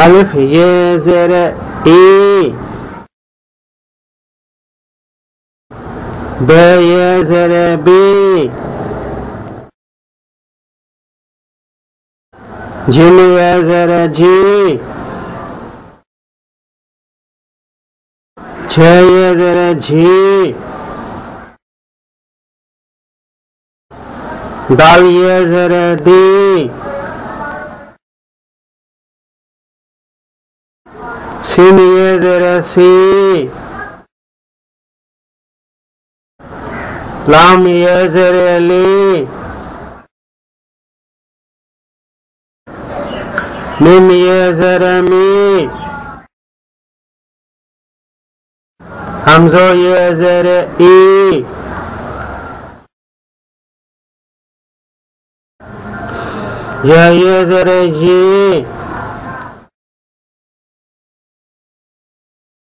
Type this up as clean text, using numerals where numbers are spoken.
अलिफ ये ज़ेर ई, बे ये ज़ेर बी, जिम ये ज़ेर जी, छे ये ज़ेर झी, दाल ये ज़ेर दी, सीन ये ज़ेर सी, लाम ये ज़ेर ली, मीम ये ज़ेर मी, हमज़ो ये ज़ेर ई, ये ज़ेर ये,